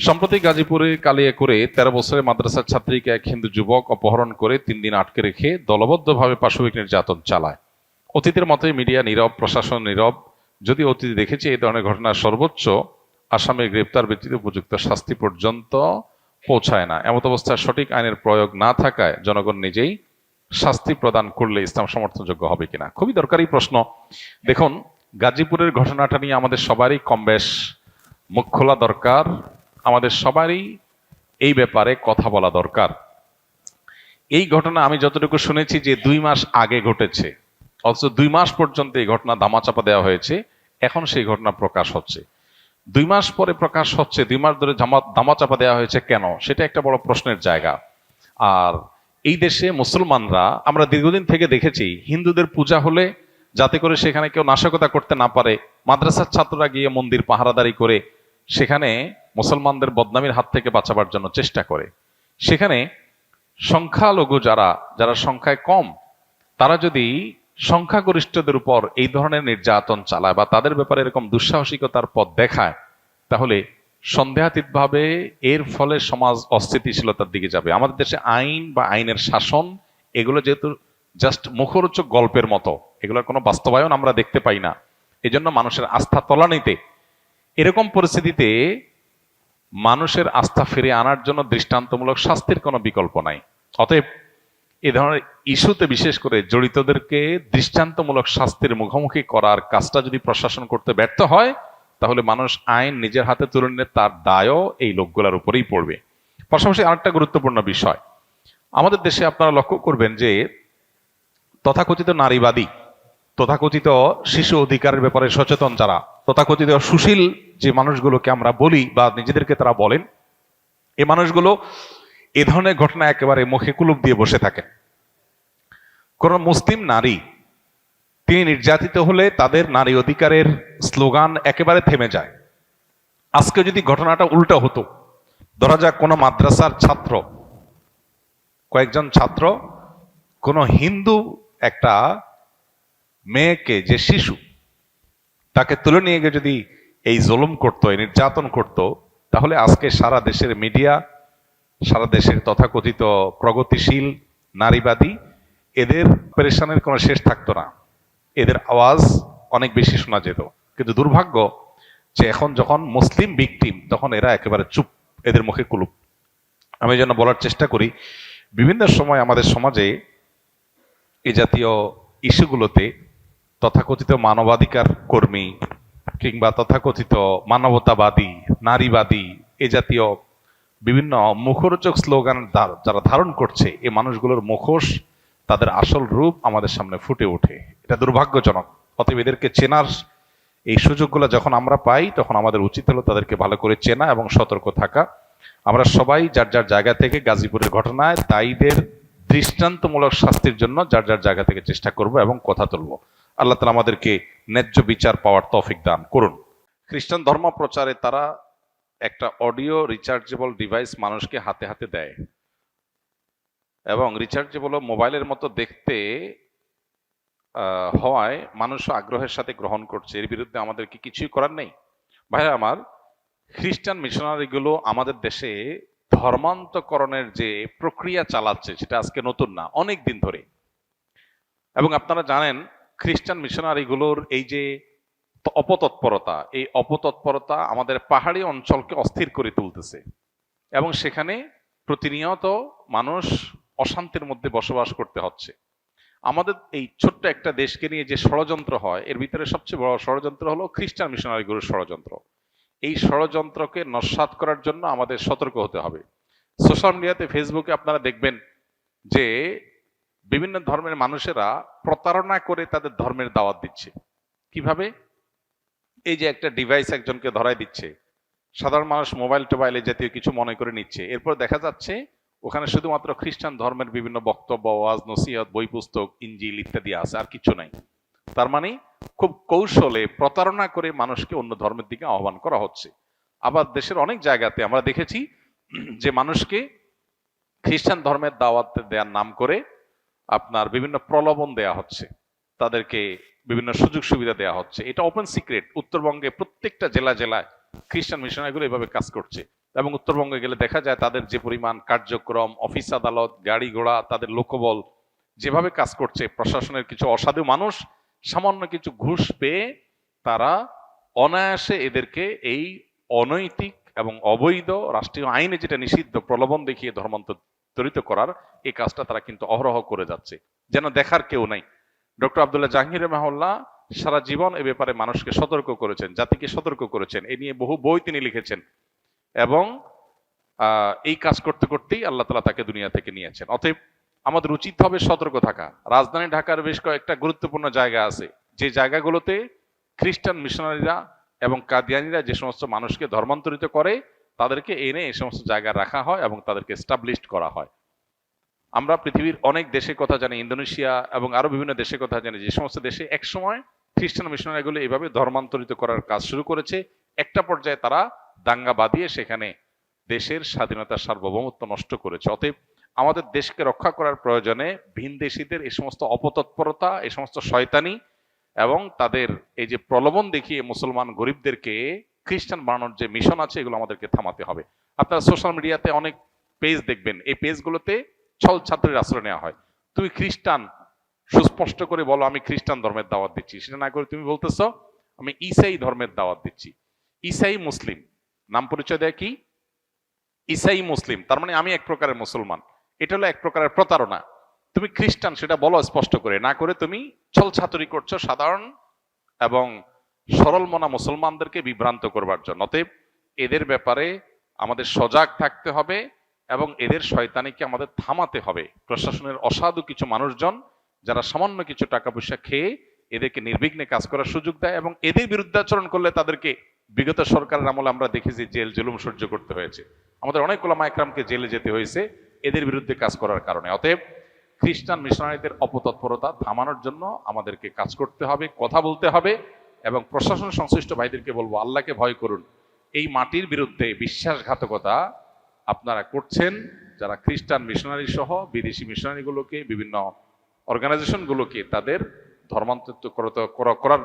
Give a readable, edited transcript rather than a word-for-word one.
সম্প্রতি গাজীপুরে কালিয়াকৈরে 13 বছরের মাদ্রাসার ছাত্রীকে এক হিন্দু যুবক অপহরণ করে 3 দিন আটকে রেখে দলবদ্ধভাবে পাশবিক নির্যাতন চালায়। অতীতের মতোই মিডিয়া নীরব, প্রশাসন নীরব। যদি অতীতে দেখেছি এই ধরনের ঘটনা সর্বোচ্চ আসামির গ্রেপ্তার ব্যতীত উপযুক্ত শাস্তি পর্যন্ত পৌঁছায় না। এমত অবস্থায় সঠিক আইনের প্রয়োগ না থাকায় জনগণ নিজেই শাস্তি প্রদান করলে ইসলাম সমর্থনযোগ্য হবে কিনা, খুবই দরকারি প্রশ্ন। দেখুন, গাজীপুরের ঘটনাটা নিয়ে আমাদের সবারই কম বেশ মুখ খোলা দরকার, আমাদের সবারই এই ব্যাপারে কথা বলা দরকার। এই ঘটনা আমি যতটুকু শুনেছি যে 2 মাস আগে ঘটেছে, অথচ 2 মাস পর্যন্ত এই ঘটনা ধামাচাপা দেওয়া হয়েছে। এখন সেই ঘটনা প্রকাশ হচ্ছে, 2 মাস পরে প্রকাশ হচ্ছে। 2 মাস ধরে ধামাচাপা দেওয়া হয়েছে কেন, সেটা একটা বড় প্রশ্নের জায়গা। আর এই দেশে মুসলমানরা, আমরা দীর্ঘদিন থেকে দেখেছি, হিন্দুদের পূজা হলে যাতে করে সেখানে কেউ নাশকতা করতে না পারে, মাদ্রাসার ছাত্ররা গিয়ে মন্দির পাহারাদারি করে সেখানে মুসলমানদের বদনামির হাত থেকে বাঁচাবার জন্য চেষ্টা করে। সেখানে সংখ্যালঘু যারা সংখ্যায় কম, তারা যদি সংখ্যাগরিষ্ঠদের উপর এই ধরনের নির্যাতন চালায় বা তাদের ব্যাপারে এরকম দুঃসাহসিকতার পথ দেখায়, তাহলে সন্দেহাতীতভাবে এর ফলে সমাজ অস্থিতিশীলতার দিকে যাবে। আমাদের দেশে আইন বা আইনের শাসন এগুলো যেহেতু জাস্ট মুখরোচক গল্পের মতো, এগুলোর কোনো বাস্তবায়ন আমরা দেখতে পাই না। এজন্য মানুষের আস্থা তলানিতে। এরকম পরিস্থিতিতে মানুষের আস্থা ফিরিয়ে আনার জন্য দৃষ্টান্তমূলক শাস্তির কোনো বিকল্প নাই। অতএব এ ধরনের ইস্যুতে বিশেষ করে জড়িতদেরকে দৃষ্টান্তমূলক শাস্তির মুখোমুখি করার কাজটা যদি প্রশাসন করতে ব্যর্থ হয়, তাহলে মানুষ আইন নিজের হাতে তুলে নিলে তার দায়ও এই লোকগুলোর উপরেই পড়বে। পাশাপাশি আরেকটা গুরুত্বপূর্ণ বিষয়, আমাদের দেশে আপনারা লক্ষ্য করবেন যে তথাকথিত নারীবাদী, তথাকথিত শিশু অধিকারের ব্যাপারে সচেতন যারা, তথাকথিত সুশীল যে মানুষগুলোকে আমরা বলি বা নিজেদেরকে তারা বলেন, এই মানুষগুলো এ ধরনের ঘটনা একেবারে মুখে কুলুপ দিয়ে বসে থাকেন। কোন মুসলিম নারী তিনি নির্যাতিত হলে তাদের নারী অধিকারের স্লোগান একেবারে থেমে যায়। আজকে যদি ঘটনাটা উল্টো হতো, ধরা যাক কোনো মাদ্রাসার ছাত্র, কয়েকজন ছাত্র কোন হিন্দু একটা মেয়েকে, যে শিশু, তাকে তুলে নিয়ে গিয়ে যদি এই জুলুম করতো, এই নির্যাতন করতো, তাহলে আজকে সারা দেশের মিডিয়া, সারা দেশের তথাকথিত প্রগতিশীল নারীবাদী, এদের পেরেশানের কোনো শেষ থাকতো না, এদের আওয়াজ অনেক বেশি শোনা যেত। কিন্তু দুর্ভাগ্য যে এখন যখন মুসলিম ভিকটিম, তখন এরা একেবারে চুপ, এদের মুখে কুলুপ। আমি যেন বলার চেষ্টা করি, বিভিন্ন সময় আমাদের সমাজে এই জাতীয় ইস্যুগুলোতে তথাকথিত মানবাধিকার কর্মী কিংবা তথাকথিত মানবতাবাদী, নারীবাদী, এ জাতীয় বিভিন্ন মুখরোচক স্লোগান যারা ধারণ করছে, এই মানুষগুলোর মুখোশ, তাদের আসল রূপ আমাদের সামনে ফুটে ওঠে। এটা দুর্ভাগ্যজনক। অতএব এদেরকে চেনার এই সুযোগগুলো যখন আমরা পাই, তখন আমাদের উচিত হলো তাদেরকে ভালো করে চেনা এবং সতর্ক থাকা। আমরা সবাই যার যার জায়গা থেকে গাজীপুরের ঘটনায় দায়ীদের দৃষ্টান্তমূলক শাস্তির জন্য যার যার জায়গা থেকে চেষ্টা করব এবং কথা তুলব। আল্লাহ তাআলা আমাদেরকে ন্যায্য বিচার পাওয়ার তৌফিক দান করুন। খ্রিস্টান ধর্ম প্রচারে তারা একটা অডিও রিচার্জেবল ডিভাইস মানুষকে হাতে হাতে দেয়, এবং রিচার্জেবল মোবাইলের মতো দেখতে হওয়ায় মানুষ আগ্রহের সাথে গ্রহণ করছে। এর বিরুদ্ধে আমাদের কি কিছুই করার নেই? ভাইরা আমার, খ্রিস্টান মিশনারিগুলো আমাদের দেশে ধর্মান্তকরণের যে প্রক্রিয়া চালাচ্ছে, সেটা আজকে নতুন না, অনেক দিন ধরে। এবং আপনারা জানেন, খ্রিস্টান মিশনারিগুলোর এই যে অপতৎপরতা, এই অপতৎপরতা আমাদের পাহাড়ি অঞ্চলকে অস্থির করে তুলতেছে, এবং সেখানে প্রতিনিয়ত মানুষ অশান্তির মধ্যে বসবাস করতে হচ্ছে। আমাদের এই ছোট্ট একটা দেশকে নিয়ে যে ষড়যন্ত্র হয়, এর ভিতরে সবচেয়ে বড় ষড়যন্ত্র হলো খ্রিস্টান মিশনারিগুলোর ষড়যন্ত্র। এই ষড়যন্ত্রকে নস্যাৎ করার জন্য আমাদের সতর্ক হতে হবে। সোশ্যাল মিডিয়াতে, ফেসবুকে আপনারা দেখবেন যে বিভিন্ন ধর্মের মানুষেরা প্রতারণা করে তাদের ধর্মের দাওয়াত দিচ্ছে। কিভাবে? এই যে একটা ডিভাইস একজনকে ধরাই দিচ্ছে, সাধারণ মানুষ মোবাইল টোবাইলে জাতীয় কিছু মনে করে নিচ্ছে, এরপর দেখা যাচ্ছে ওখানে শুধুমাত্র খ্রিস্টান ধর্মের বিভিন্ন বক্তব্য, ওয়াজ, নসিহত, বই পুস্তক, ইনজিল ইত্যাদি আছে, আর কিছু নাই। তার মানে খুব কৌশলে প্রতারণা করে মানুষকে অন্য ধর্মের দিকে আহ্বান করা হচ্ছে। আবার দেশের অনেক জায়গাতে আমরা দেখেছি যে মানুষকে খ্রিস্টান ধর্মের দাওয়াত দেওয়ার নাম করে আপনার বিভিন্ন প্রলোভন দেয়া হচ্ছে, তাদেরকে বিভিন্ন সুযোগ সুবিধা দেওয়া হচ্ছে। এটা ওপেন সিক্রেট, উত্তরবঙ্গে প্রত্যেকটা জেলায় খ্রিস্টান মিশনারিগুলো এভাবে কাজ করছে। এবং উত্তরবঙ্গে গেলে দেখা যায় তাদের যে পরিমাণ কার্যক্রম, অফিস আদালত, গাড়ি ঘোড়া, তাদের লোকবল যেভাবে কাজ করছে, প্রশাসনের কিছু অসাধু মানুষ সামান্য কিছু ঘুষ পেয়ে তারা অনায়াসে এদেরকে এই অনৈতিক এবং অবৈধ রাষ্ট্রীয় আইনে যেটা নিষিদ্ধ প্রলোভন দেখিয়ে ধর্মান্তরিত করার এই কাজটা তারা কিন্তু অহরহ করে যাচ্ছে, যেন দেখার কেউ নাই। ডক্টর আব্দুল্লাহ জাহাঙ্গীর রহমাহুল্লাহ সারা জীবন এ ব্যাপারে মানুষকে সতর্ক করেছেন, জাতিকে সতর্ক করেছেন, এ নিয়ে বহু বই তিনি লিখেছেন এবং এই কাজ করতে করতেই আল্লাহ তাআলা তাকে দুনিয়া থেকে নিয়েছেন। অতএব আমাদের উচিত হবে সতর্ক থাকা। রাজধানী ঢাকার বেশ কয়েকটা গুরুত্বপূর্ণ জায়গা আছে, যে জায়গাগুলোতে খ্রিস্টান মিশনারিরা এবং কাদিয়ানিরা যে সমস্ত মানুষকে ধর্মান্তরিত করে তাদেরকে এনে এই সমস্ত জায়গায় রাখা হয় এবং তাদেরকে এস্টাবলিশড করা হয়। আমরা পৃথিবীর অনেক দেশের কথা জানি, ইন্দোনেশিয়া এবং আরো বিভিন্ন দেশের কথা জানি, যে সমস্ত দেশে একসময় খ্রিস্টান মিশনারিগুলো এইভাবে ধর্মান্তরিত করার কাজ শুরু করেছে। একটা পর্যায়ে তারা দাঙ্গা বাঁধিয়ে সেখানে দেশের স্বাধীনতার সার্বভৌমত্ব নষ্ট করেছে। অতএব আমাদের দেশকে রক্ষা করার প্রয়োজনে ভিনদেশীদের এই সমস্ত অপতৎপরতা, এই সমস্ত শয়তানি এবং তাদের এই যে প্রলোভন দেখিয়ে মুসলমান গরিবদেরকে খ্রিস্টান বানানোর যে মিশন আছে, এগুলো আমাদেরকে থামাতে হবে। আপনারা সোশ্যাল মিডিয়াতে অনেক পেজ দেখবেন, এই পেজগুলোতে ছল ছাত্রের আশ্রয় নেওয়া হয়। তুমি খ্রিস্টান, সুস্পষ্ট করে বলো আমি খ্রিস্টান ধর্মের দাওয়াত দিচ্ছি, সেটা না করে তুমি বলতেছো আমি ঈসাই ধর্মের দাওয়াত দিচ্ছি। ঈসাই মুসলিম নাম পরিচয় দেয় কি? ঈসাই মুসলিম, তার মানে আমি এক প্রকারের মুসলমান। এটা হলো এক প্রকারের প্রতারণা। তুমি খ্রিস্টান সেটা বলো স্পষ্ট করে, না করে তুমি ছল ছাতুরি করছো সাধারণ এবং সরল মনা মুসলমানদেরকে বিভ্রান্ত করবার জন্য। অতএব এদের ব্যাপারে আমাদের সজাগ থাকতে হবে এবং এদের শয়তানিকে আমাদের থামাতে হবে। প্রশাসনের অসাধু কিছু মানুষজন যারা সামান্য কিছু টাকা পয়সা খেয়ে এদেরকে নির্বিঘ্নে কাজ করার সুযোগ দেয় এবং এদের বিরুদ্ধাচরণ করলে তাদেরকে বিগত সরকারের আমলে আমরা দেখেছি জেল জুলুম সহ্য করতে হয়েছে। আমাদের অনেক ওলামা একরামকে জেলে যেতে হয়েছে এদের বিরুদ্ধে কাজ করার কারণে। অতএব খ্রিস্টান মিশনারিদের অপতৎপরতা থামানোর জন্য আমাদেরকে কাজ করতে হবে, কথা বলতে হবে এবং প্রশাসন সংশ্লিষ্ট ভাইদেরকে বলবো আল্লাহকে ভয় করুন। এই মাটির বিরুদ্ধে বিশ্বাসঘাতকতা আপনারা করছেন, যারা খ্রিস্টান মিশনারি সহ বিদেশি মিশনারিগুলোকে, বিভিন্ন অর্গানাইজেশনগুলোকে তাদের ধর্মান্তরিত করার